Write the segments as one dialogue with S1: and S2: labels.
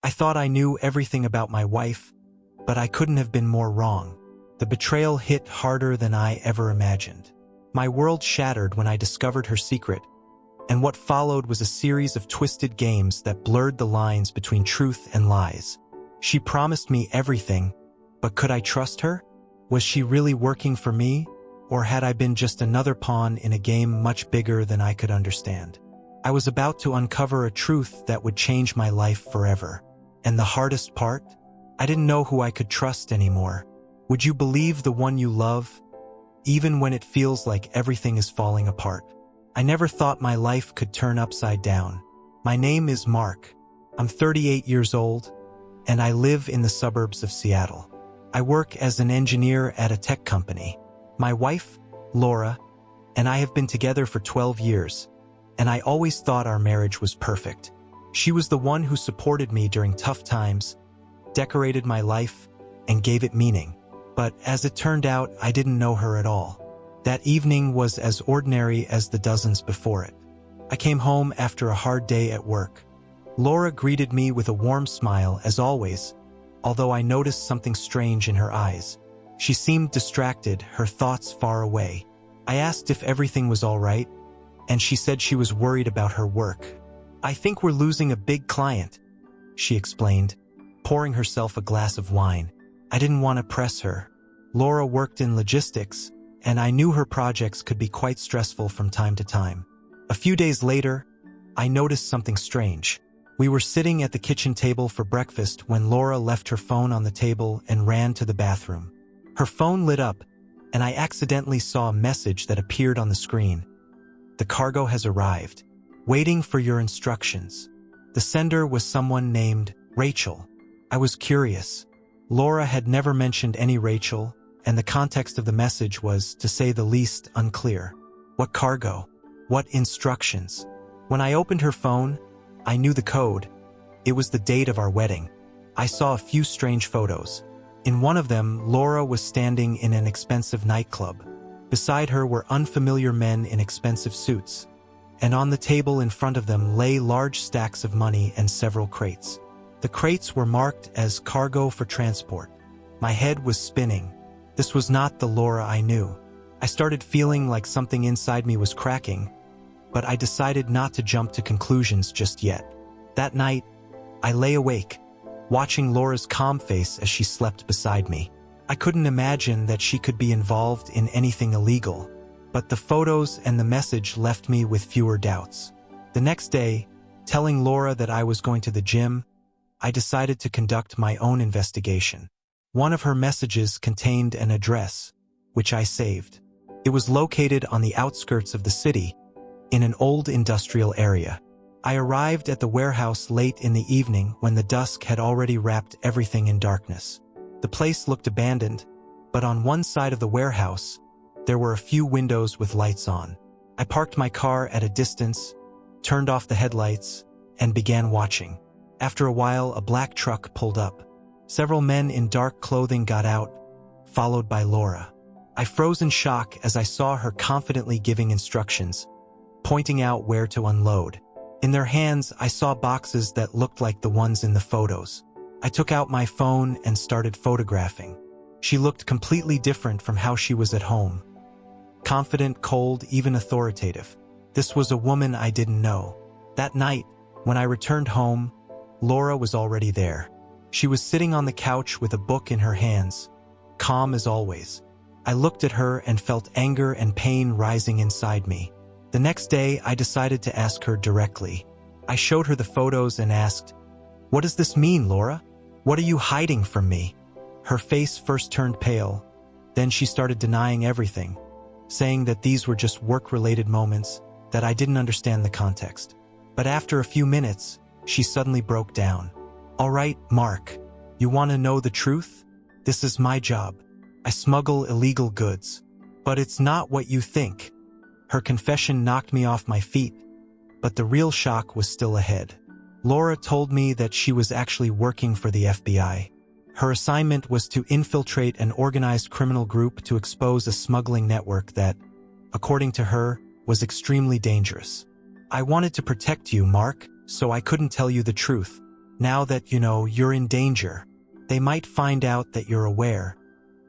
S1: I thought I knew everything about my wife, but I couldn't have been more wrong. The betrayal hit harder than I ever imagined. My world shattered when I discovered her secret, and what followed was a series of twisted games that blurred the lines between truth and lies. She promised me everything, but could I trust her? Was she really working for me, or had I been just another pawn in a game much bigger than I could understand? I was about to uncover a truth that would change my life forever. And the hardest part? I didn't know who I could trust anymore. Would you believe the one you love, even when it feels like everything is falling apart? I never thought my life could turn upside down. My name is Mark. I'm 38 years old, and I live in the suburbs of Seattle. I work as an engineer at a tech company. My wife, Laura, and I have been together for 12 years, and I always thought our marriage was perfect. She was the one who supported me during tough times, decorated my life, and gave it meaning. But as it turned out, I didn't know her at all. That evening was as ordinary as the dozens before it. I came home after a hard day at work. Laura greeted me with a warm smile, as always, although I noticed something strange in her eyes. She seemed distracted, her thoughts far away. I asked if everything was all right, and she said she was worried about her work. "I think we're losing a big client," she explained, pouring herself a glass of wine. I didn't want to press her. Laura worked in logistics, and I knew her projects could be quite stressful from time to time. A few days later, I noticed something strange. We were sitting at the kitchen table for breakfast when Laura left her phone on the table and ran to the bathroom. Her phone lit up, and I accidentally saw a message that appeared on the screen. "The cargo has arrived. Waiting for your instructions." The sender was someone named Rachel. I was curious. Laura had never mentioned any Rachel, and the context of the message was, to say the least, unclear. What cargo? What instructions? When I opened her phone, I knew the code. It was the date of our wedding. I saw a few strange photos. In one of them, Laura was standing in an expensive nightclub. Beside her were unfamiliar men in expensive suits, and on the table in front of them lay large stacks of money and several crates. The crates were marked as cargo for transport. My head was spinning. This was not the Laura I knew. I started feeling like something inside me was cracking, but I decided not to jump to conclusions just yet. That night, I lay awake, watching Laura's calm face as she slept beside me. I couldn't imagine that she could be involved in anything illegal, but the photos and the message left me with fewer doubts. The next day, telling Laura that I was going to the gym, I decided to conduct my own investigation. One of her messages contained an address, which I saved. It was located on the outskirts of the city, in an old industrial area. I arrived at the warehouse late in the evening when the dusk had already wrapped everything in darkness. The place looked abandoned, but on one side of the warehouse, there were a few windows with lights on. I parked my car at a distance, turned off the headlights, and began watching. After a while, a black truck pulled up. Several men in dark clothing got out, followed by Laura. I froze in shock as I saw her confidently giving instructions, pointing out where to unload. In their hands, I saw boxes that looked like the ones in the photos. I took out my phone and started photographing. She looked completely different from how she was at home. Confident, cold, even authoritative. This was a woman I didn't know. That night, when I returned home, Laura was already there. She was sitting on the couch with a book in her hands, calm as always. I looked at her and felt anger and pain rising inside me. The next day, I decided to ask her directly. I showed her the photos and asked, "What does this mean, Laura? What are you hiding from me?" Her face first turned pale, then she started denying everything, saying that these were just work-related moments, that I didn't understand the context. But after a few minutes, she suddenly broke down. "All right, Mark, you want to know the truth? This is my job. I smuggle illegal goods. But it's not what you think." Her confession knocked me off my feet, but the real shock was still ahead. Laura told me that she was actually working for the FBI. Her assignment was to infiltrate an organized criminal group to expose a smuggling network that, according to her, was extremely dangerous. "I wanted to protect you, Mark, so I couldn't tell you the truth. Now that you're in danger, they might find out that you're aware,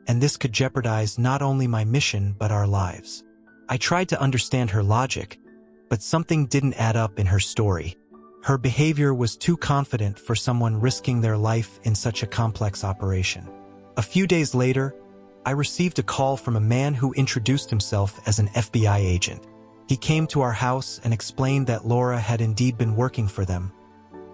S1: and this could jeopardize not only my mission but our lives." I tried to understand her logic, but something didn't add up in her story. Her behavior was too confident for someone risking their life in such a complex operation. A few days later, I received a call from a man who introduced himself as an FBI agent. He came to our house and explained that Laura had indeed been working for them,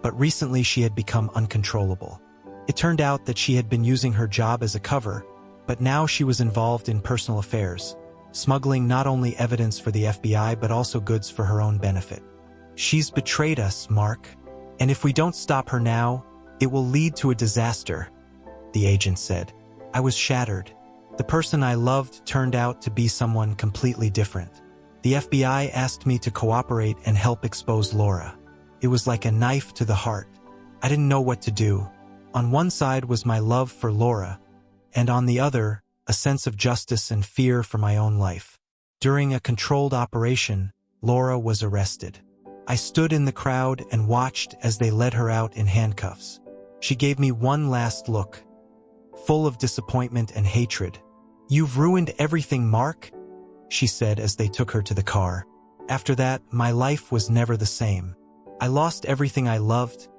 S1: but recently she had become uncontrollable. It turned out that she had been using her job as a cover, but now she was involved in personal affairs, smuggling not only evidence for the FBI but also goods for her own benefit. "She's betrayed us, Mark, and if we don't stop her now, it will lead to a disaster," the agent said. I was shattered. The person I loved turned out to be someone completely different. The FBI asked me to cooperate and help expose Laura. It was like a knife to the heart. I didn't know what to do. On one side was my love for Laura, and on the other, a sense of justice and fear for my own life. During a controlled operation, Laura was arrested. I stood in the crowd and watched as they led her out in handcuffs. She gave me one last look, full of disappointment and hatred. "You've ruined everything, Mark," she said as they took her to the car. After that, my life was never the same. I lost everything I loved,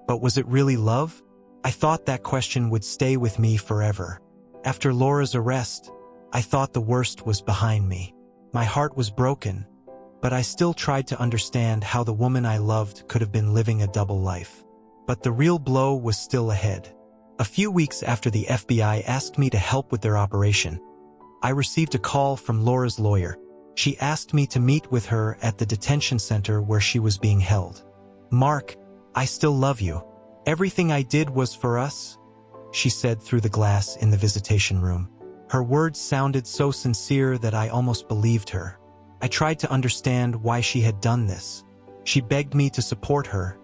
S1: but was it really love? I thought that question would stay with me forever. After Laura's arrest, I thought the worst was behind me. My heart was broken, but I still tried to understand how the woman I loved could have been living a double life. But the real blow was still ahead. A few weeks after the FBI asked me to help with their operation, I received a call from Laura's lawyer. She asked me to meet with her at the detention center where she was being held. "Mark, I still love you. Everything I did was for us," she said through the glass in the visitation room. Her words sounded so sincere that I almost believed her. I tried to understand why she had done this. She begged me to support her,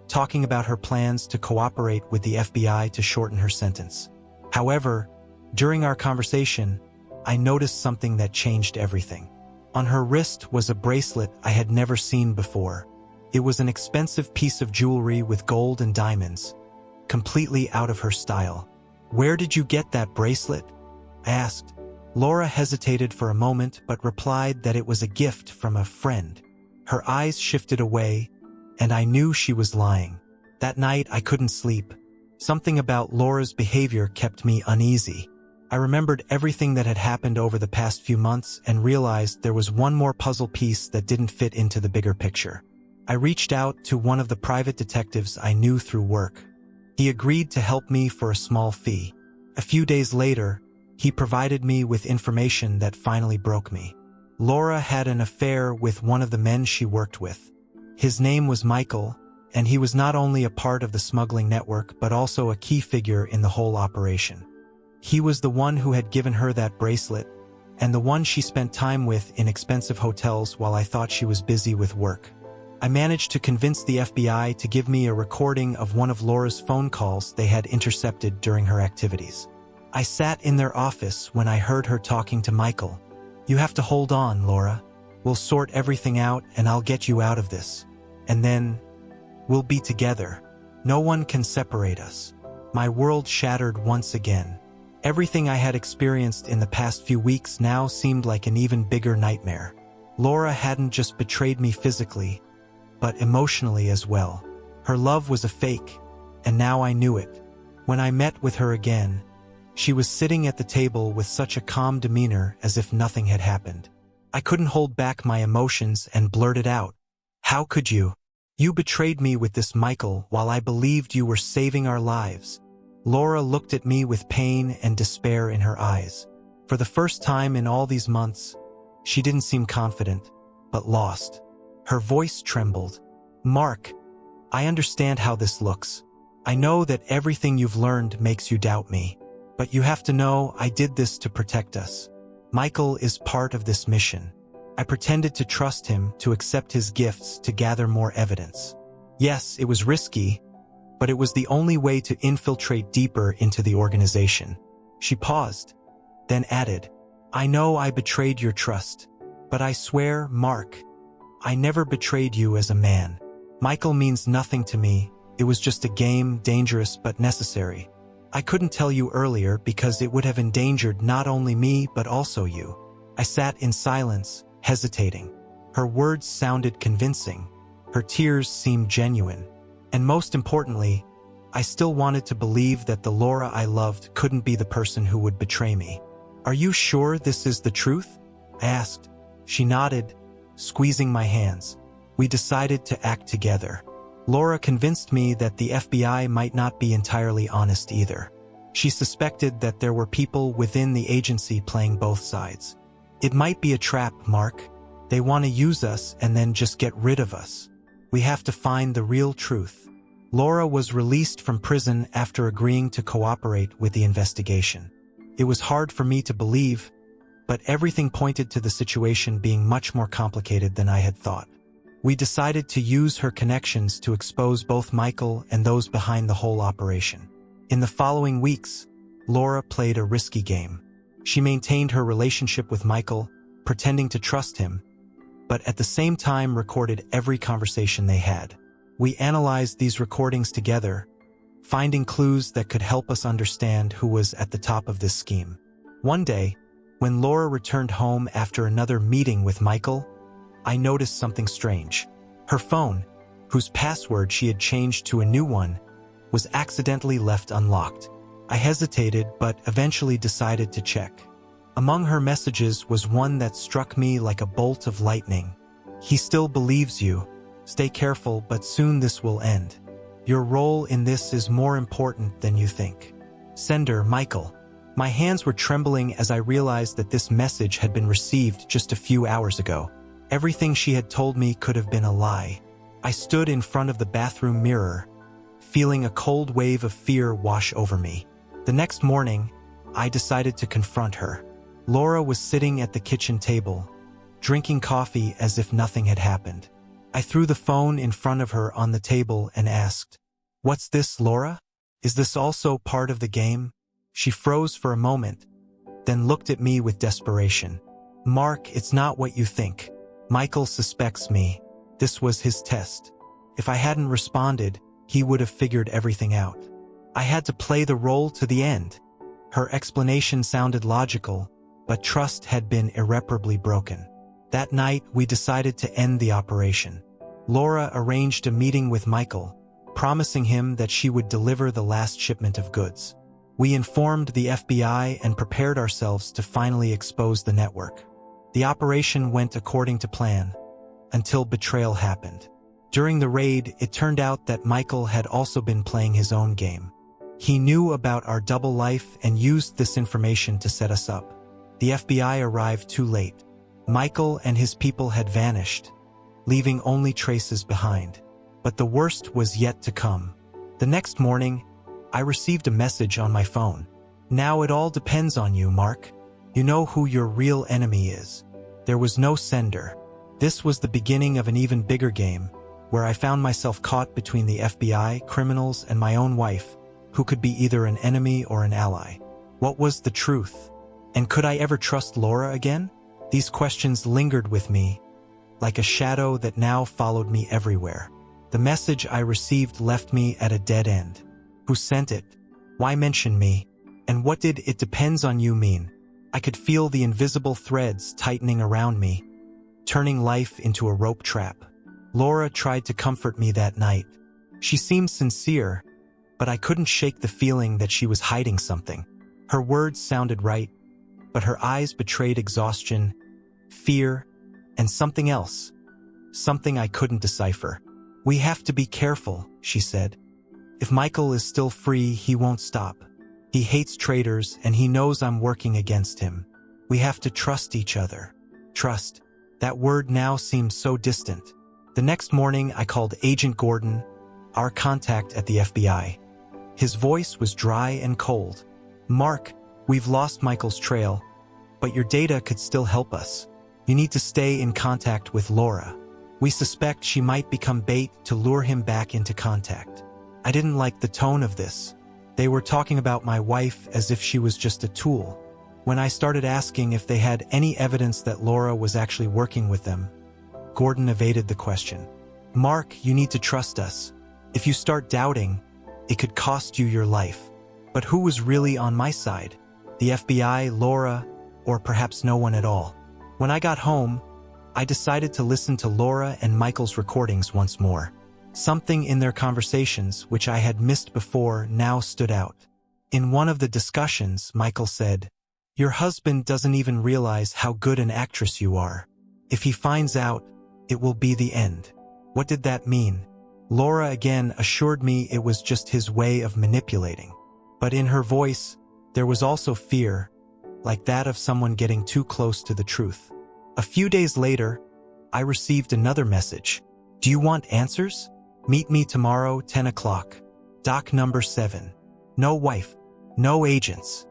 S1: talking about her plans to cooperate with the FBI to shorten her sentence. However, during our conversation, I noticed something that changed everything. On her wrist was a bracelet I had never seen before. It was an expensive piece of jewelry with gold and diamonds, completely out of her style. "Where did you get that bracelet?" I asked. Laura hesitated for a moment but replied that it was a gift from a friend. Her eyes shifted away, and I knew she was lying. That night I couldn't sleep. Something about Laura's behavior kept me uneasy. I remembered everything that had happened over the past few months and realized there was one more puzzle piece that didn't fit into the bigger picture. I reached out to one of the private detectives I knew through work. He agreed to help me for a small fee. A few days later, he provided me with information that finally broke me. Laura had an affair with one of the men she worked with. His name was Michael, and he was not only a part of the smuggling network but also a key figure in the whole operation. He was the one who had given her that bracelet, and the one she spent time with in expensive hotels while I thought she was busy with work. I managed to convince the FBI to give me a recording of one of Laura's phone calls they had intercepted during her activities. I sat in their office when I heard her talking to Michael. "You have to hold on, Laura. We'll sort everything out and I'll get you out of this. And then, we'll be together. No one can separate us." My world shattered once again. Everything I had experienced in the past few weeks now seemed like an even bigger nightmare. Laura hadn't just betrayed me physically, but emotionally as well. Her love was a fake, and now I knew it. When I met with her again, she was sitting at the table with such a calm demeanor as if nothing had happened. I couldn't hold back my emotions and blurted out, "How could you? You betrayed me with this Michael while I believed you were saving our lives." Laura looked at me with pain and despair in her eyes. For the first time in all these months, she didn't seem confident, but lost. Her voice trembled. "Mark, I understand how this looks. I know that everything you've learned makes you doubt me. But you have to know I did this to protect us. Michael is part of this mission. I pretended to trust him, to accept his gifts, to gather more evidence. Yes, it was risky, but it was the only way to infiltrate deeper into the organization." She paused, then added, "I know I betrayed your trust, but I swear, Mark, I never betrayed you as a man. Michael means nothing to me, It was just a game, dangerous but necessary. I couldn't tell you earlier because it would have endangered not only me but also you." I sat in silence, hesitating. Her words sounded convincing. Her tears seemed genuine. And most importantly, I still wanted to believe that the Laura I loved couldn't be the person who would betray me. "Are you sure this is the truth?" I asked. She nodded, squeezing my hands. We decided to act together. Laura convinced me that the FBI might not be entirely honest either. She suspected that there were people within the agency playing both sides. "It might be a trap, Mark. They want to use us and then just get rid of us. We have to find the real truth." Laura was released from prison after agreeing to cooperate with the investigation. It was hard for me to believe, but everything pointed to the situation being much more complicated than I had thought. We decided to use her connections to expose both Michael and those behind the whole operation. In the following weeks, Laura played a risky game. She maintained her relationship with Michael, pretending to trust him, but at the same time recorded every conversation they had. We analyzed these recordings together, finding clues that could help us understand who was at the top of this scheme. One day, when Laura returned home after another meeting with Michael, I noticed something strange. Her phone, whose password she had changed to a new one, was accidentally left unlocked. I hesitated but eventually decided to check. Among her messages was one that struck me like a bolt of lightning. "He still believes you. Stay careful, but soon this will end. Your role in this is more important than you think. Sender, Michael." My hands were trembling as I realized that this message had been received just a few hours ago. Everything she had told me could have been a lie. I stood in front of the bathroom mirror, feeling a cold wave of fear wash over me. The next morning, I decided to confront her. Laura was sitting at the kitchen table, drinking coffee as if nothing had happened. I threw the phone in front of her on the table and asked, "What's this, Laura? Is this also part of the game?" She froze for a moment, then looked at me with desperation. "Mark, it's not what you think. Michael suspects me. This was his test. If I hadn't responded, he would have figured everything out. I had to play the role to the end." Her explanation sounded logical, but trust had been irreparably broken. That night, we decided to end the operation. Laura arranged a meeting with Michael, promising him that she would deliver the last shipment of goods. We informed the FBI and prepared ourselves to finally expose the network. The operation went according to plan, until betrayal happened. During the raid, it turned out that Michael had also been playing his own game. He knew about our double life and used this information to set us up. The FBI arrived too late. Michael and his people had vanished, leaving only traces behind. But the worst was yet to come. The next morning, I received a message on my phone. "Now it all depends on you, Mark. You know who your real enemy is." There was no sender. This was the beginning of an even bigger game, where I found myself caught between the FBI, criminals, and my own wife, who could be either an enemy or an ally. What was the truth? And could I ever trust Laura again? These questions lingered with me, like a shadow that now followed me everywhere. The message I received left me at a dead end. Who sent it? Why mention me? And what did "it depends on you" mean? I could feel the invisible threads tightening around me, turning life into a rope trap. Laura tried to comfort me that night. She seemed sincere, but I couldn't shake the feeling that she was hiding something. Her words sounded right, but her eyes betrayed exhaustion, fear, and something else. Something I couldn't decipher. "We have to be careful," she said. "If Michael is still free, he won't stop. He hates traitors and he knows I'm working against him. We have to trust each other." Trust. That word now seemed so distant. The next morning, I called Agent Gordon, our contact at the FBI. His voice was dry and cold. "Mark, we've lost Michael's trail, but your data could still help us. You need to stay in contact with Laura. We suspect she might become bait to lure him back into contact." I didn't like the tone of this. They were talking about my wife as if she was just a tool. When I started asking if they had any evidence that Laura was actually working with them, Gordon evaded the question. "Mark, you need to trust us. If you start doubting, it could cost you your life. But who was really on my side? The FBI, Laura, or perhaps no one at all? When I got home, I decided to listen to Laura and Michael's recordings once more. Something in their conversations, which I had missed before, now stood out. In one of the discussions, Michael said, "Your husband doesn't even realize how good an actress you are. If he finds out, it will be the end." What did that mean? Laura again assured me it was just his way of manipulating. But in her voice, there was also fear, like that of someone getting too close to the truth. A few days later, I received another message. "Do you want answers? Meet me tomorrow, 10 o'clock. Doc number 7. No wife, no agents."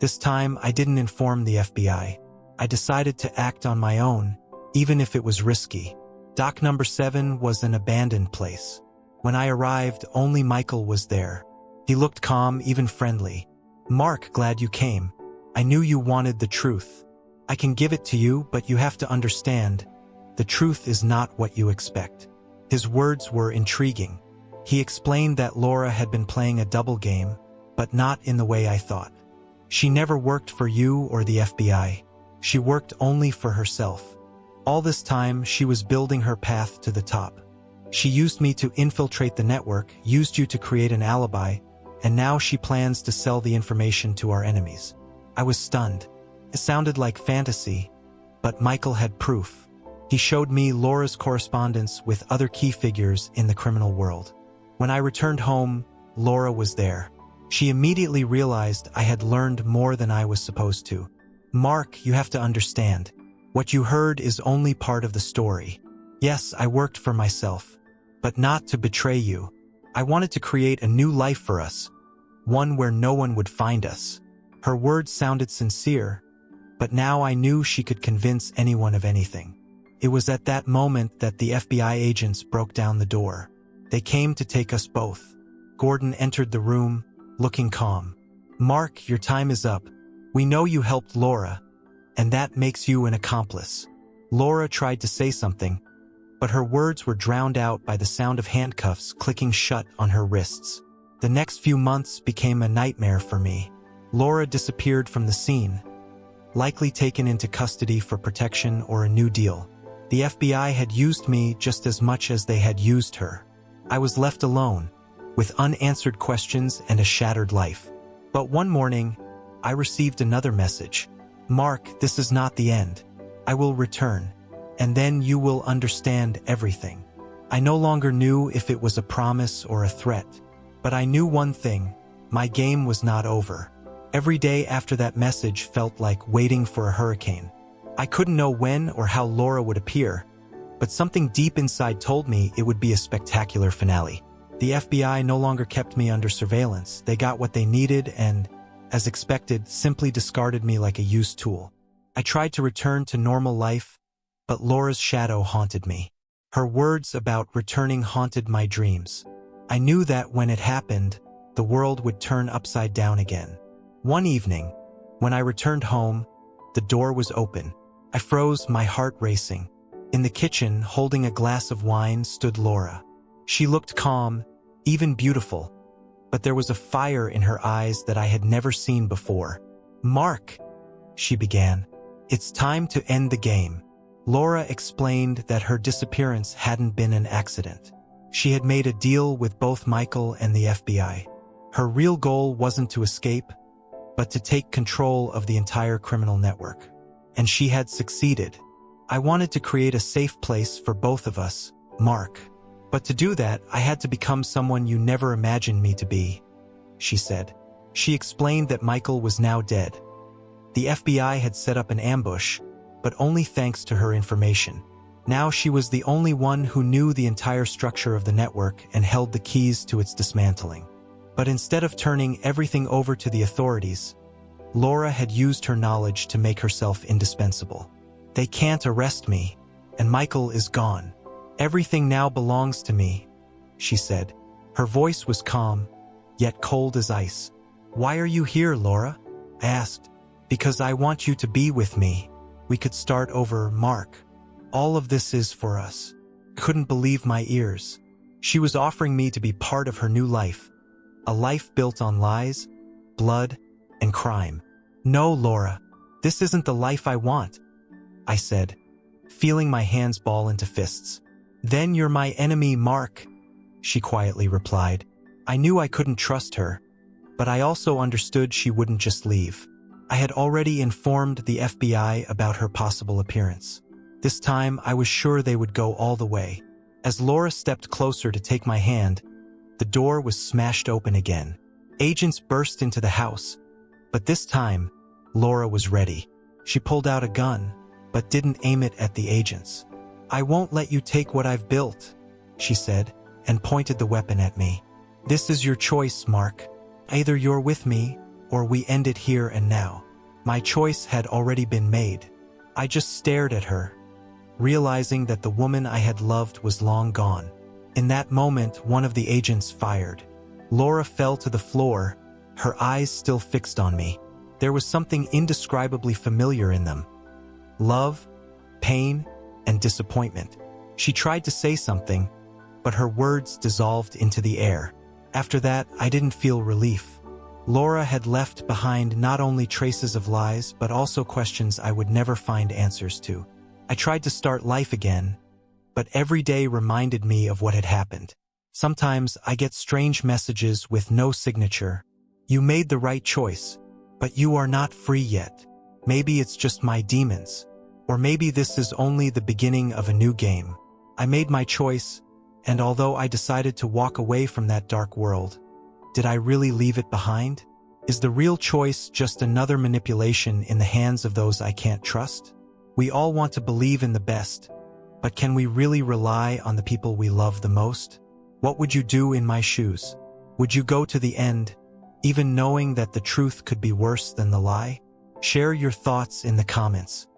S1: This time, I didn't inform the FBI. I decided to act on my own, even if it was risky. Doc number 7 was an abandoned place. When I arrived, only Michael was there. He looked calm, even friendly. "Mark, glad you came. I knew you wanted the truth. I can give it to you, but you have to understand, the truth is not what you expect." His words were intriguing. He explained that Laura had been playing a double game, but not in the way I thought. She never worked for you or the FBI. She worked only for herself. All this time, she was building her path to the top. She used me to infiltrate the network, used you to create an alibi, and now she plans to sell the information to our enemies. I was stunned. It sounded like fantasy, but Michael had proof. He showed me Laura's correspondence with other key figures in the criminal world. When I returned home, Laura was there. She immediately realized I had learned more than I was supposed to. "Mark, you have to understand. What you heard is only part of the story. Yes, I worked for myself, but not to betray you. I wanted to create a new life for us, one where no one would find us." Her words sounded sincere, but now I knew she could convince anyone of anything. It was at that moment that the FBI agents broke down the door. They came to take us both. Gordon entered the room, looking calm. "Mark, your time is up. We know you helped Laura, and that makes you an accomplice." Laura tried to say something, but her words were drowned out by the sound of handcuffs clicking shut on her wrists. The next few months became a nightmare for me. Laura disappeared from the scene, likely taken into custody for protection or a new deal. The FBI had used me just as much as they had used her. I was left alone, with unanswered questions and a shattered life. But one morning, I received another message. "Mark, this is not the end. I will return, and then you will understand everything." I no longer knew if it was a promise or a threat, but I knew one thing: my game was not over. Every day after that message felt like waiting for a hurricane. I couldn't know when or how Laura would appear, but something deep inside told me it would be a spectacular finale. The FBI no longer kept me under surveillance. They got what they needed and, as expected, simply discarded me like a used tool. I tried to return to normal life, but Laura's shadow haunted me. Her words about returning haunted my dreams. I knew that when it happened, the world would turn upside down again. One evening, when I returned home, the door was open. I froze, my heart racing. In the kitchen, holding a glass of wine, stood Laura. She looked calm, even beautiful, but there was a fire in her eyes that I had never seen before. "Mark," she began, "it's time to end the game." Laura explained that her disappearance hadn't been an accident. She had made a deal with both Michael and the FBI. Her real goal wasn't to escape, but to take control of the entire criminal network. And she had succeeded. "I wanted to create a safe place for both of us, Mark. But to do that, I had to become someone you never imagined me to be," she said. She explained that Michael was now dead. The FBI had set up an ambush, but only thanks to her information. Now she was the only one who knew the entire structure of the network and held the keys to its dismantling. But instead of turning everything over to the authorities, Laura had used her knowledge to make herself indispensable. "They can't arrest me, and Michael is gone. Everything now belongs to me," she said. Her voice was calm, yet cold as ice. "Why are you here, Laura?" I asked. "Because I want you to be with me. We could start over, Mark. All of this is for us." Couldn't believe my ears. She was offering me to be part of her new life, a life built on lies, blood, and crime. No, Laura, this isn't the life I want, I said, feeling my hands ball into fists. Then you're my enemy, Mark, she quietly replied. I knew I couldn't trust her, but I also understood she wouldn't just leave. I had already informed the FBI about her possible appearance. This time, I was sure they would go all the way. As Laura stepped closer to take my hand, the door was smashed open again. Agents burst into the house, but this time, Laura was ready. She pulled out a gun, but didn't aim it at the agents. I won't let you take what I've built, she said, and pointed the weapon at me. This is your choice, Mark. Either you're with me, or we end it here and now. My choice had already been made. I just stared at her, realizing that the woman I had loved was long gone. In that moment, one of the agents fired. Laura fell to the floor, her eyes still fixed on me. There was something indescribably familiar in them. Love, pain, and disappointment. She tried to say something, but her words dissolved into the air. After that, I didn't feel relief. Laura had left behind not only traces of lies, but also questions I would never find answers to. I tried to start life again, but every day reminded me of what had happened. Sometimes I get strange messages with no signature. You made the right choice, but you are not free yet. Maybe it's just my demons. Or maybe this is only the beginning of a new game. I made my choice, and although I decided to walk away from that dark world, did I really leave it behind? Is the real choice just another manipulation in the hands of those I can't trust? We all want to believe in the best, but can we really rely on the people we love the most? What would you do in my shoes? Would you go to the end, even knowing that the truth could be worse than the lie? Share your thoughts in the comments.